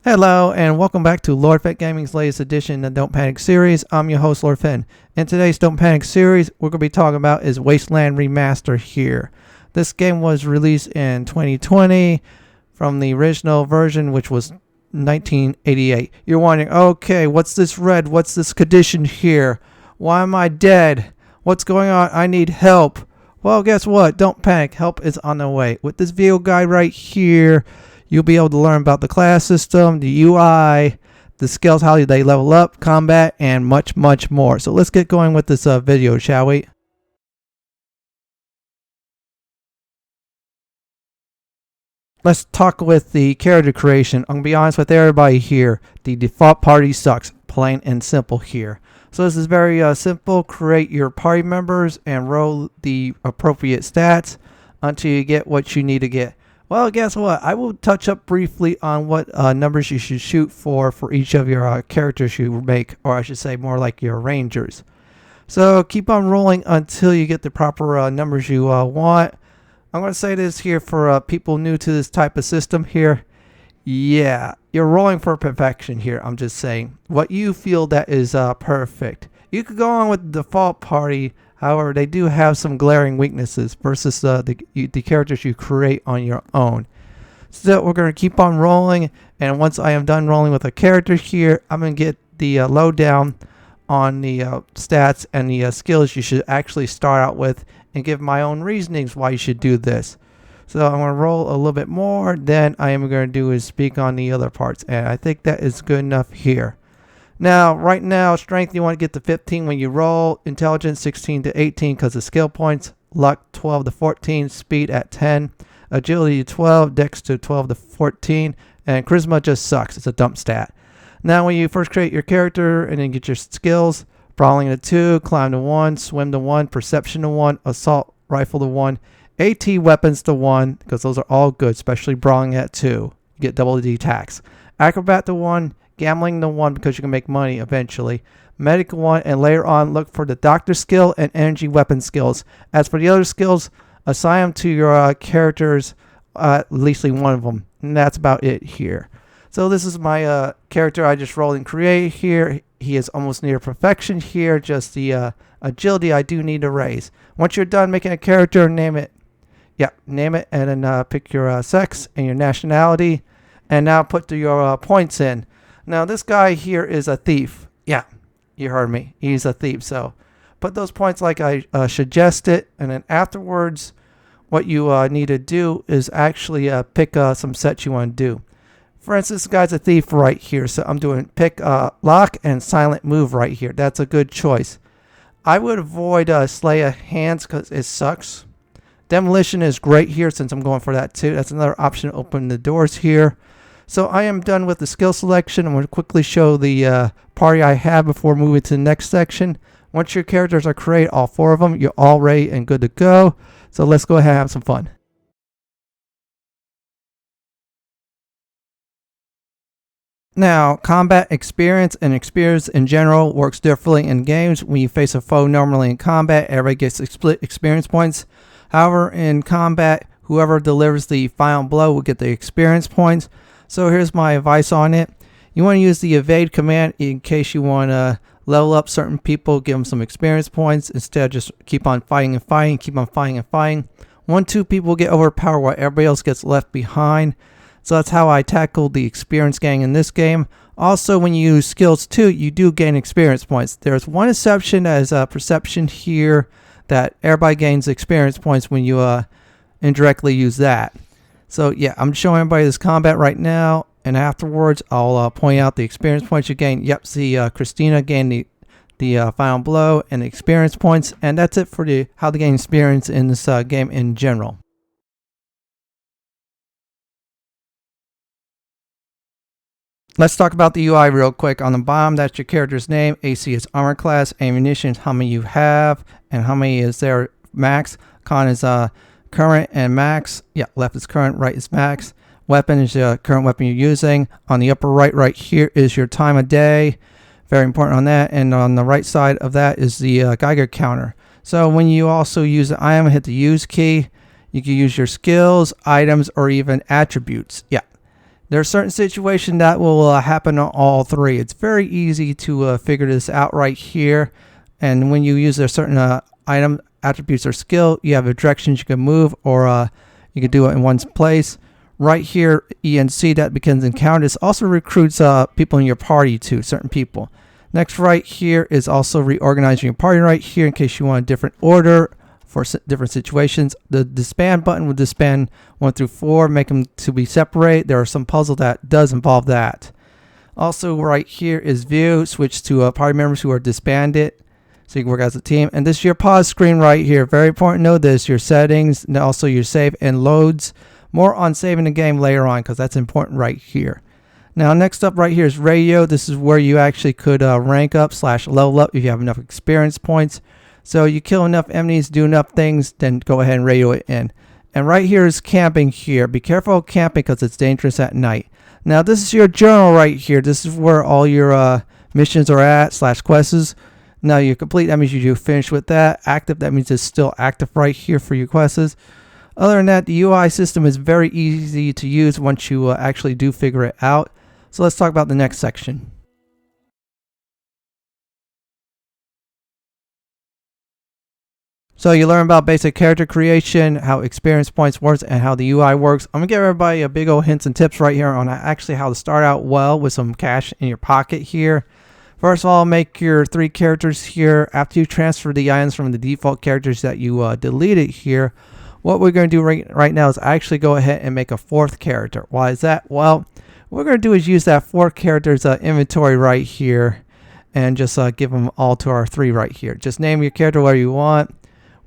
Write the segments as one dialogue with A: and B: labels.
A: Hello and welcome back to Lord Fenton Gaming's latest edition of Don't Panic series. I'm your host Lord Fenton. In today's Don't Panic series, we're going to be talking about is Wasteland Remastered here. This game was released in 2020 from the original version, which was 1988. You're wondering, okay, what's this red? What's this condition here? Why am I dead? What's going on? I need help. Well, guess what? Don't panic. Help is on the way. With this video guide right here, you'll be able to learn about the class system, the UI, the skills, how they level up, combat, and much, much more. So let's get going with this video, shall we? Let's talk with the character creation. I'm going to be honest with everybody here. The default party sucks, plain and simple here. So this is very simple. Create your party members and roll the appropriate stats until you get what you need to get. Well, guess what? I will touch up briefly on what numbers you should shoot for each of your characters you make, or I should say more like your rangers. So keep on rolling until you get the proper numbers you want. I'm going to say this here for people new to this type of system here. Yeah, you're rolling for perfection here. I'm just saying what you feel that is perfect. You could go on with the default party. However, they do have some glaring weaknesses versus the characters you create on your own. So we're going to keep on rolling, and once I am done rolling with a character here, I'm going to get the lowdown on the stats and the skills you should actually start out with and give my own reasonings why you should do this. So I'm going to roll a little bit more, then I am going to do is speak on the other parts, and I think that is good enough here. Now, right now, strength, you want to get to 15 when you roll, intelligence 16 to 18 because of skill points, luck 12 to 14, speed at 10, agility 12, dex to 12 to 14, and charisma just sucks. It's a dump stat. Now, when you first create your character and then get your skills, brawling to 2, climb to 1, swim to 1, perception to 1, assault rifle to 1, AT weapons to 1, because those are all good, especially brawling at 2. You get double the attacks. Acrobat to 1, gambling to 1 because you can make money eventually. Medic 1, and later on look for the doctor skill and energy weapon skills. As for the other skills, assign them to your characters, at least one of them. And that's about it here. So this is my character I just rolled and create here. He is almost near perfection here. Just the agility I do need to raise. Once you're done making a character, name it. Yeah, name it and then pick your sex and your nationality. And now put your points in. Now this guy here is a thief. Yeah, you heard me. He's a thief. So put those points like I suggested, and then afterwards what you need to do is actually pick some sets you want to do. For instance, this guy's a thief right here, so I'm doing pick lock and silent move right here. That's a good choice. I would avoid slay of hands because it sucks. Demolition is great here since I'm going for that too. That's another option to open the doors here. So I am done with the skill selection. I'm going to quickly show the party I have before moving to the next section. Once your characters are created, all 4 of them, you're all ready and good to go. So let's go ahead and have some fun. Now, combat experience and experience in general works differently in games. When you face a foe normally in combat, everybody gets split experience points. However, in combat, whoever delivers the final blow will get the experience points. So here's my advice on it. You want to use the evade command in case you want to level up certain people, give them some experience points, instead of just keep on fighting and fighting, keep on fighting and fighting. 1-2 people get overpowered while everybody else gets left behind. So that's how I tackled the experience gain in this game. Also, when you use skills too, you do gain experience points. There's one exception as perception here, that everybody gains experience points when you indirectly use that. So yeah, I'm showing everybody this combat right now, and afterwards I'll point out the experience points you gain. Yep, see Christina gained the final blow and the experience points, and that's it for how to gain experience in this game in general. Let's talk about the UI real quick. On the bottom, that's your character's name. AC is armor class, ammunition is how many you have, and how many is there max. Con is current and max. Yeah, left is current, right is max. Weapon is the current weapon you're using. On the upper right here is your time of day. Very important on that. And on the right side of that is the Geiger counter. So when you also use the item, hit the use key. You can use your skills, items, or even attributes. Yeah. There are certain situations that will happen on all three. It's very easy to figure this out right here. And when you use a certain item, attributes, or skill, you have directions you can move, or you can do it in one place. Right here, ENC, that begins encounter. This also recruits people in your party too, certain people. Next right here is also reorganizing your party right here in case you want a different order for different situations. The disband button will disband 1 through 4, make them to be separate. There are some puzzles that does involve that. Also right here is view, switch to party members who are disbanded so you can work as a team. And this is your pause screen right here. Very important to know this, your settings, and also your save and loads. More on saving the game later on because that's important right here. Now next up right here is radio. This is where you actually could rank up / level up if you have enough experience points. So you kill enough enemies, do enough things, then go ahead and radio it in. And right here is camping here. Be careful of camping because it's dangerous at night. Now this is your journal right here. This is where all your missions are at / quests. Now you complete, that means you finish with that. Active, that means it's still active right here for your quests. Other than that, the UI system is very easy to use once you actually do figure it out. So let's talk about the next section. So you learn about basic character creation, how experience points works, and how the UI works. I'm going to give everybody a big old hints and tips right here on actually how to start out well with some cash in your pocket here. First of all, make your 3 characters here. After you transfer the items from the default characters that you deleted here, what we're going to do right now is actually go ahead and make a 4th character. Why is that? Well, what we're going to do is use that 4 characters inventory right here and just give them all to our 3 right here. Just name your character whatever you want.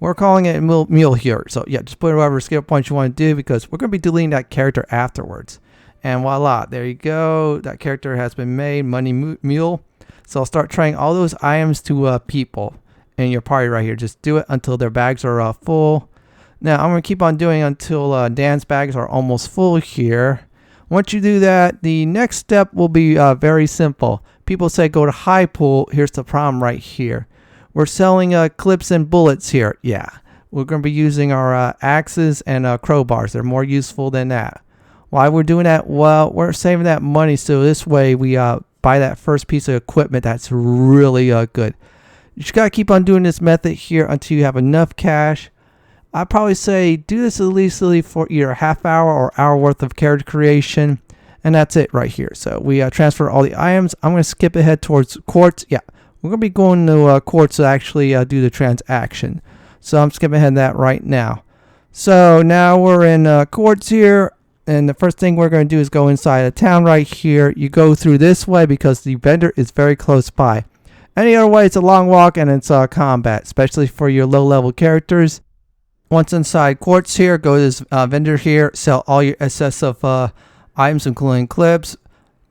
A: We're calling it Mule here. So yeah, just put whatever skill points you want to do because we're going to be deleting that character afterwards. And voila, there you go. That character has been made, Money Mule. So I'll start trading all those items to people in your party right here. Just do it until their bags are full. Now I'm going to keep on doing until Dan's bags are almost full here. Once you do that, the next step will be very simple. People say go to high pool. Here's the problem right here. We're selling clips and bullets here. Yeah, we're going to be using our axes and crowbars. They're more useful than that. Why we're doing that? Well, we're saving that money so this way we buy that first piece of equipment that's really good. You just got to keep on doing this method here until you have enough cash. I'd probably say do this at least for either a half hour or hour worth of character creation. And that's it right here. So we transfer all the items. I'm going to skip ahead towards quartz. Yeah, we're going to be going to quartz to actually do the transaction. So I'm skipping ahead to that right now. So now we're in quartz here. And the first thing we're going to do is go inside a town right here. You go through this way because the vendor is very close by. Any other way, it's a long walk and it's combat, especially for your low-level characters. Once inside quartz here, go to this vendor here, sell all your excess of items, including clips,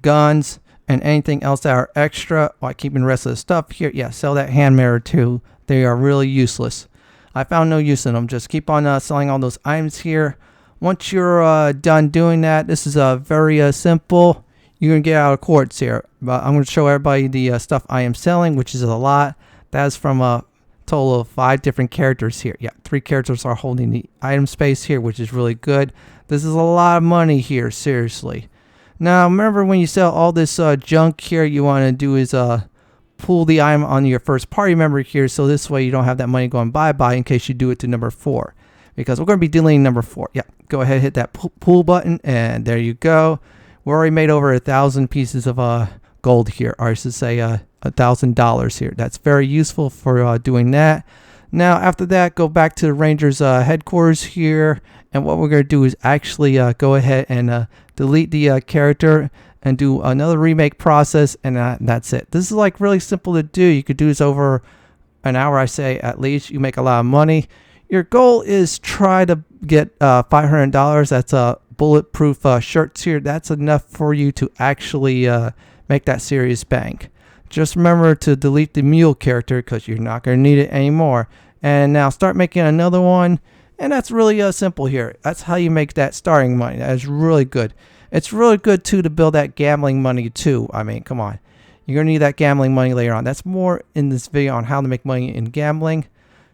A: guns, and anything else that are extra, while keeping the rest of the stuff here. Yeah, sell that hand mirror too. They are really useless. I found no use in them. Just keep on selling all those items here. Once you're done doing that, this is very simple. You're going to get out of quartz here. But I'm going to show everybody the stuff I am selling, which is a lot. That is from a total of 5 different characters here. Yeah, 3 characters are holding the item space here, which is really good. This is a lot of money here, seriously. Now, remember when you sell all this junk here, you want to do is pull the item on your first party member here, so this way you don't have that money going bye-bye in case you do it to number 4. Because we're going to be deleting number 4. Yeah, go ahead, hit that pull button, and there you go. We already made over 1,000 pieces of gold here, or I should say $1,000 here. That's very useful for doing that. Now, after that, go back to the Rangers headquarters here, and what we're going to do is actually go ahead and delete the character and do another remake process, and that's it. This is like really simple to do. You could do this over an hour, I say, at least. You make a lot of money. Your goal is try to get $500. That's bulletproof shirts here. That's enough for you to actually make that serious bank. Just remember to delete the mule character because you're not going to need it anymore. And now start making another one. And that's really simple here. That's how you make that starting money. That is really good. It's really good too to build that gambling money too. I mean, come on. You're going to need that gambling money later on. That's more in this video on how to make money in gambling.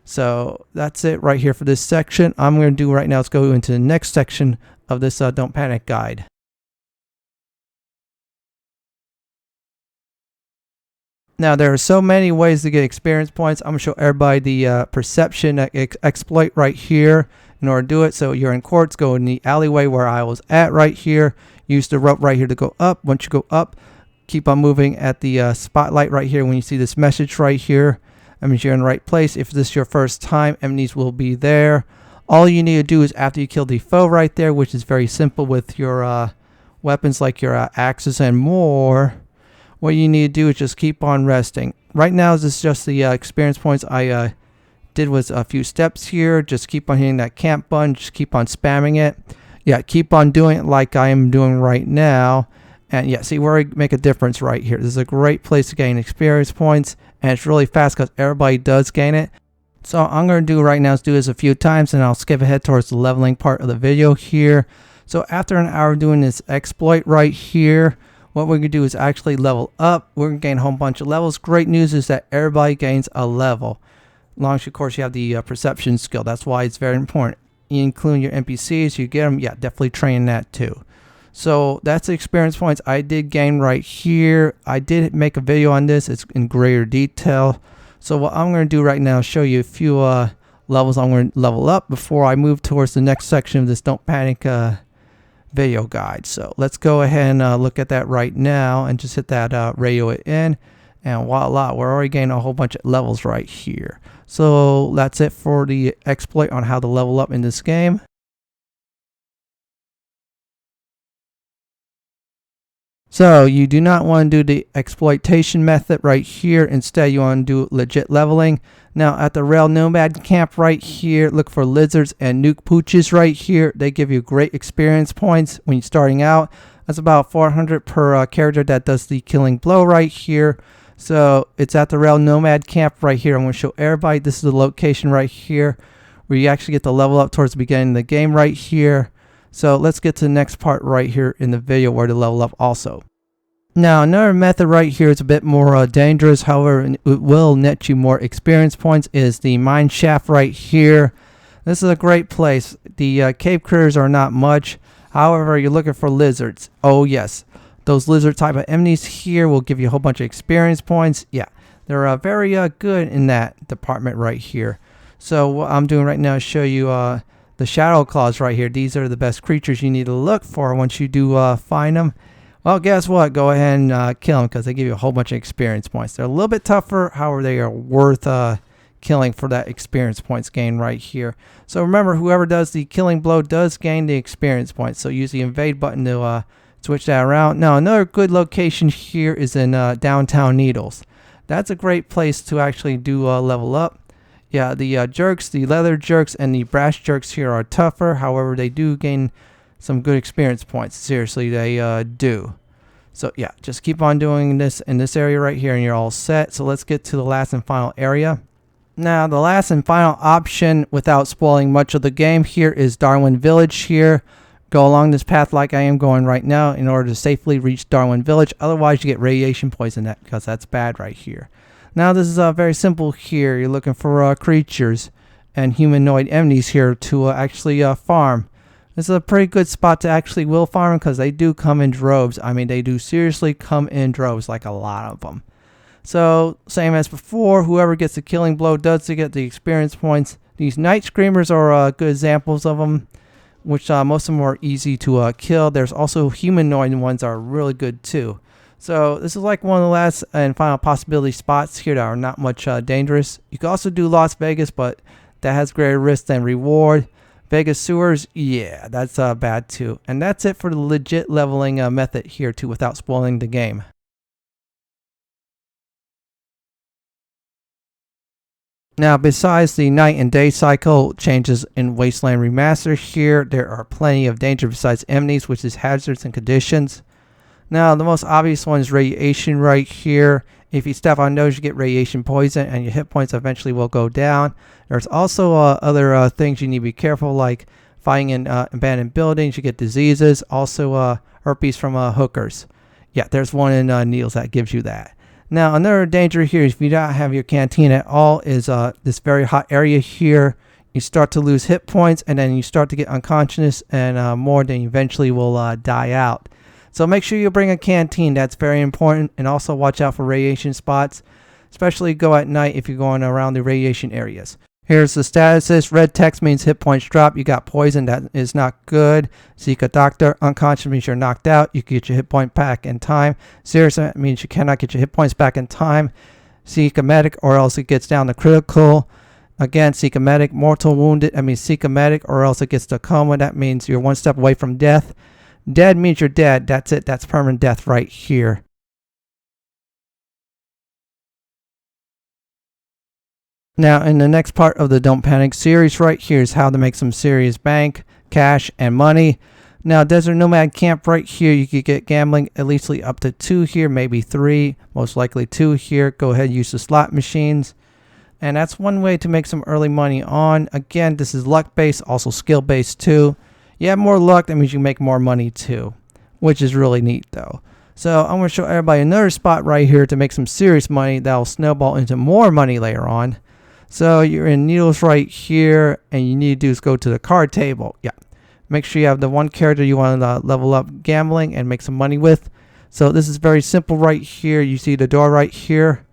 A: So that's it right here for this section. I'm going to do right now is go into the next section of this Don't Panic guide. Now there are so many ways to get experience points. I'm going to show everybody the perception exploit right here in order to do it. So you're in quartz, go in the alleyway where I was at right here. Use the rope right here to go up. Once you go up, keep on moving at the spotlight right here. When you see this message right here, that means you're in the right place. If this is your first time, enemies will be there. All you need to do is after you kill the foe right there, which is very simple with your weapons like your axes and more, what you need to do is just keep on resting. Right now, this is just the experience points I did was a few steps here. Just keep on hitting that camp button. Just keep on spamming it. Yeah, keep on doing it like I am doing right now. And yeah, see where I make a difference right here. This is a great place to gain experience points. And it's really fast because everybody does gain it. So I'm going to do right now is do this a few times and I'll skip ahead towards the leveling part of the video here. So after an hour doing this exploit right here, what we're going to do is actually level up. We're going to gain a whole bunch of levels. Great news is that everybody gains a level. As long as, of course, you have the perception skill. That's why it's very important. Including your NPCs, you get them. Yeah, definitely train that too. So that's the experience points I did gain right here. I did make a video on this. It's in greater detail. So what I'm going to do right now is show you a few levels I'm going to level up before I move towards the next section of this Don't Panic video guide. So let's go ahead and look at that right now and just hit that radio it in, and voila, we're already getting a whole bunch of levels right here. So that's it for the exploit on how to level up in this game. So you do not want to do the exploitation method right here. Instead, you want to do legit leveling. Now at the Rail Nomad camp right here, look for lizards and nuke pooches right here. They give you great experience points when you're starting out. That's about 400 per character that does the killing blow right here. So it's at the Rail Nomad camp right here. I'm going to show everybody this is the location right here where you actually get to level up towards the beginning of the game right here. So let's get to the next part right here in the video where to level up also. Now another method right here is a bit more dangerous, however it will net you more experience points, is the mine shaft right here. This is a great place. The cave critters are not much, however you're looking for lizards. Oh yes, those lizard type of enemies here will give you a whole bunch of experience points. Yeah, they're very good in that department right here. So what I'm doing right now is show you the shadow claws right here. These are the best creatures you need to look for once you do find them. Well, guess what? Go ahead and kill them because they give you a whole bunch of experience points. They're a little bit tougher, however, they are worth killing for that experience points gain right here. So remember, whoever does the killing blow does gain the experience points. So use the invade button to switch that around. Now, another good location here is in Downtown Needles. That's a great place to actually do level up. Yeah, the jerks, the leather jerks, and the brass jerks here are tougher. However, they do gain some good experience points. Seriously, they do. So yeah, just keep on doing this in this area right here and you're all set. So let's get to the last and final area. Now the last and final option, without spoiling much of the game here, is Darwin Village here. Go along this path like I am going right now in order to safely reach Darwin Village. Otherwise you get radiation poison because that's bad right here. Now this is very simple here. You're looking for creatures and humanoid enemies here to actually farm. This is a pretty good spot to actually will farm because they do come in droves. I mean, they do seriously come in droves, like a lot of them. So, same as before, whoever gets the killing blow does to get the experience points. These night screamers are good examples of them, which most of them are easy to kill. There's also humanoid ones that are really good too. So this is like one of the last and final possibility spots here that are not much dangerous. You can also do Las Vegas, but that has greater risk than reward. Vegas sewers, yeah, that's bad too. And that's it for the legit leveling method here too, without spoiling the game. Now, besides the night and day cycle changes in Wasteland Remastered here, there are plenty of danger besides enemies, which is hazards and conditions. Now, the most obvious one is radiation right here. If you step on those, you get radiation poison and your hit points eventually will go down. There's also other things you need to be careful, like fighting in abandoned buildings. You get diseases. Also herpes from hookers. Yeah, there's one in Needles that gives you that. Now, another danger here is if you don't have your canteen at all is this very hot area here. You start to lose hit points and then you start to get unconscious and more, then you eventually will die out. So make sure you bring a canteen. That's very important. And also watch out for radiation spots, especially go at night if you're going around the radiation areas. Here's the statuses. Red text means hit points drop. You got poison. That is not good. Seek a doctor. Unconscious means you're knocked out. You can get your hit point back in time. Serious means you cannot get your hit points back in time. Seek a medic or else it gets down to critical. Again, seek a medic. Mortal wounded. I mean seek a medic or else it gets to coma. That means you're one step away from death. Dead means you're dead. That's it. That's permanent death right here. Now, in the next part of the Don't Panic series right here is how to make some serious bank, cash, and money. Now, Desert Nomad Camp right here, you could get gambling at least up to 2 here, maybe 3, most likely 2 here. Go ahead and use the slot machines. And that's one way to make some early money on. Again, this is luck-based, also skill-based too. You have more luck, that means you make more money too, which is really neat though. So I'm going to show everybody another spot right here to make some serious money that will snowball into more money later on. So you're in needles right here, and you need to do is go to the card table. Yeah, make sure you have the one character you want to level up gambling and make some money with. So this is very simple right here. You see the door right here.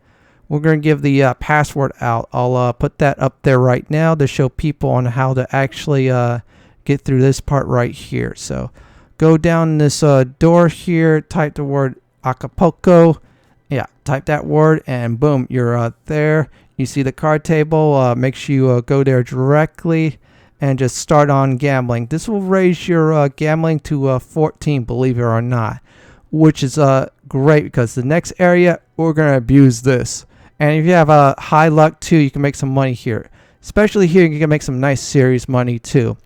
A: We're going to give the password out. I'll put that up there right now to show people on how to actually get through this part right here. So go down this door here, type the word Acapulco. Yeah, type that word, and boom, you're there. You see the card table. Make sure you go there directly and just start on gambling. This will raise your gambling to 14, believe it or not, which is great because the next area, we're going to abuse this. And if you have a high luck too, you can make some money here. Especially here, you can make some nice serious money too.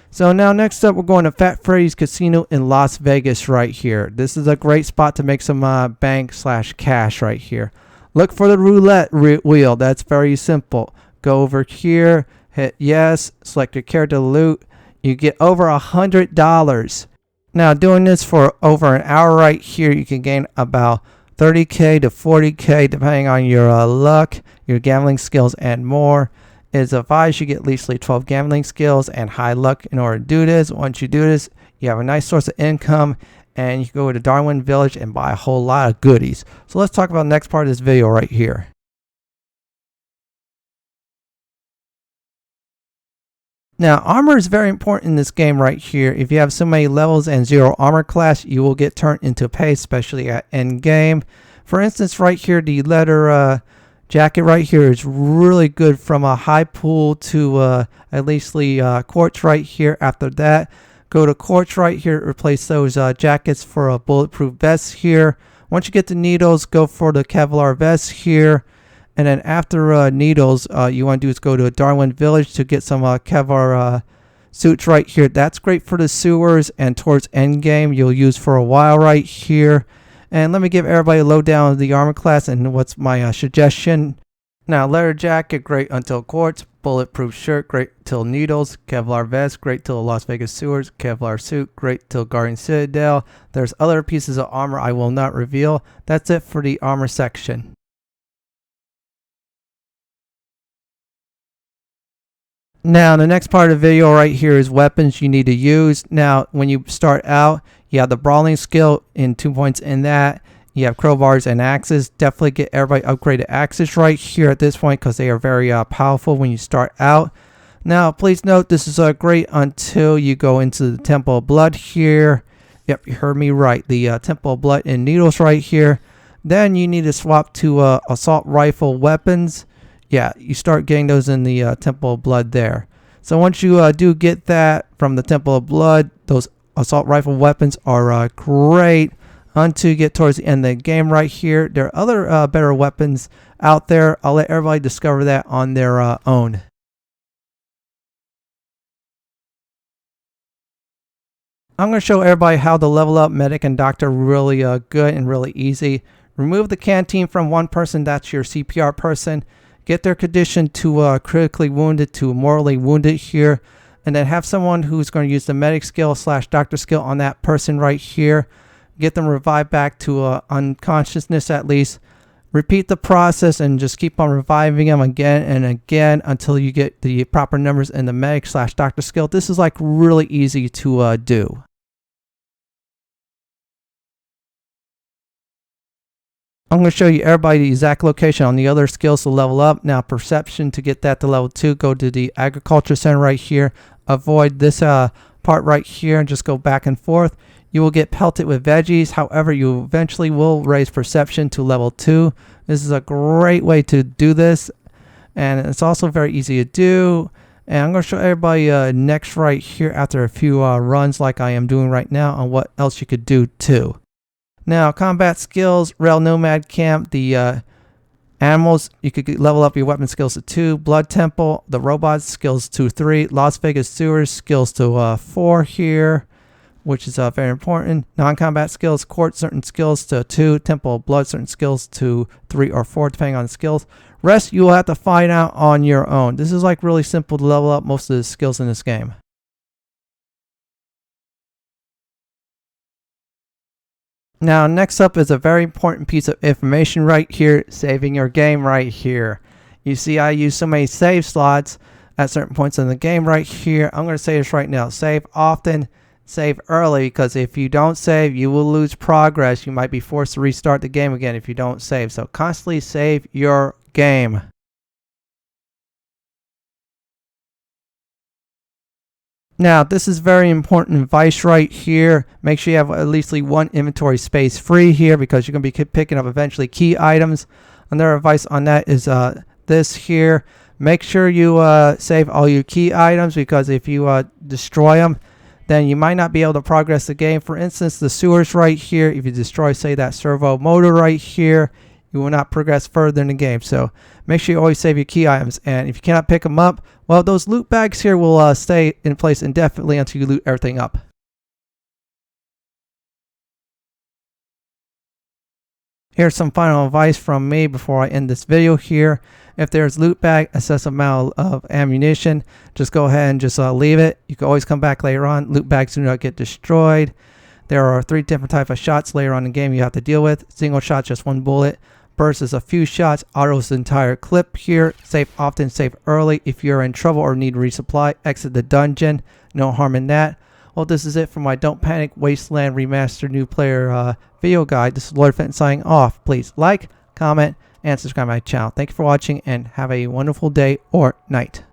A: So now next up, we're going to Fat Freddy's Casino in Las Vegas right here. This is a great spot to make some bank/cash right here. Look for the roulette wheel. That's very simple. Go over here, hit yes, select your character loot. You get over $100. Now doing this for over an hour right here, you can gain about 30k to 40k depending on your luck, your gambling skills, and more. It's advised you get at least 12 gambling skills and high luck in order to do this. Once you do this, you have a nice source of income, and you can go to Darwin Village and buy a whole lot of goodies. So let's talk about the next part of this video right here. Now, armor is very important in this game right here. If you have so many levels and 0 armor class, you will get turned into pay, especially at end game. For instance, right here, the leather jacket right here is really good from a high pool to at least quartz right here. After that, go to quartz right here, replace those jackets for a bulletproof vest here. Once you get the needles, go for the Kevlar vest here. And then after needles, you want to do is go to Darwin Village to get some Kevlar suits right here. That's great for the sewers, and towards end game you'll use for a while right here. And let me give everybody a lowdown of the armor class and what's my suggestion. Now, leather jacket, great until quartz. Bulletproof shirt, great till needles. Kevlar vest, great till Las Vegas sewers. Kevlar suit, great till Guardian Citadel. There's other pieces of armor I will not reveal. That's it for the armor section. Now, the next part of the video right here is weapons you need to use. Now, when you start out, you have the brawling skill in 2 points in that. You have crowbars and axes. Definitely get everybody upgraded axes right here at this point because they are very powerful when you start out. Now, please note this is great until you go into the Temple of Blood here. Yep, you heard me right. The Temple of Blood and needles right here. Then you need to swap to assault rifle weapons. Yeah, you start getting those in the Temple of Blood there. So once you do get that from the Temple of Blood, those assault rifle weapons are great until you get towards the end of the game right here. There are other better weapons out there. I'll let everybody discover that on their own. I'm going to show everybody how to level up medic and doctor really good and really easy. Remove the canteen from one person, that's your CPR person. Get their condition to critically wounded to mortally wounded here. And then have someone who's going to use the medic skill / doctor skill on that person right here. Get them revived back to unconsciousness at least. Repeat the process and just keep on reviving them again and again until you get the proper numbers in the medic / doctor skill. This is like really easy to do. I'm going to show you everybody the exact location on the other skills to level up. Now, perception, to get that to level 2, go to the agriculture center right here. Avoid this part right here and just go back and forth. You will get pelted with veggies. However, you eventually will raise perception to level 2. This is a great way to do this, and it's also very easy to do. And I'm going to show everybody next right here after a few runs like I am doing right now on what else you could do too. Now, combat skills, Rail Nomad Camp, the animals, you could level up your weapon skills to 2. Blood Temple, the robots, skills to 3. Las Vegas Sewers, skills to 4 here, which is very important. Non-combat skills, Court, certain skills to 2. Temple of Blood, certain skills to 3 or 4, depending on the skills. Rest, you will have to find out on your own. This is like really simple to level up most of the skills in this game. Now, next up is a very important piece of information right here, saving your game right here. You see, I use so many save slots at certain points in the game right here. I'm going to say this right now. Save often, save early, because if you don't save, you will lose progress. You might be forced to restart the game again if you don't save. So constantly save your game. Now, this is very important advice right here. Make sure you have at least one inventory space free here, because you're going to be picking up eventually key items. Another advice on that is this here. Make sure you save all your key items, because if you destroy them, then you might not be able to progress the game. For instance, the sewers right here, if you destroy, say, that servo motor right here, you will not progress further in the game. So make sure you always save your key items. And if you cannot pick them up, well, those loot bags here will stay in place indefinitely until you loot everything up. Here's some final advice from me before I end this video here. If there's loot bag, excessive amount of ammunition, just go ahead and just leave it. You can always come back later on. Loot bags do not get destroyed. There are 3 different types of shots later on in the game you have to deal with. Single shot, just 1 bullet. Burst is a few shots. Auto is the entire clip here. Save often, save early. If you're in trouble or need resupply, exit the dungeon. No harm in that. Well, this is it for my Don't Panic Wasteland Remastered New Player video guide. This is Lord Fenton signing off. Please like, comment, and subscribe to my channel. Thank you for watching, and have a wonderful day or night.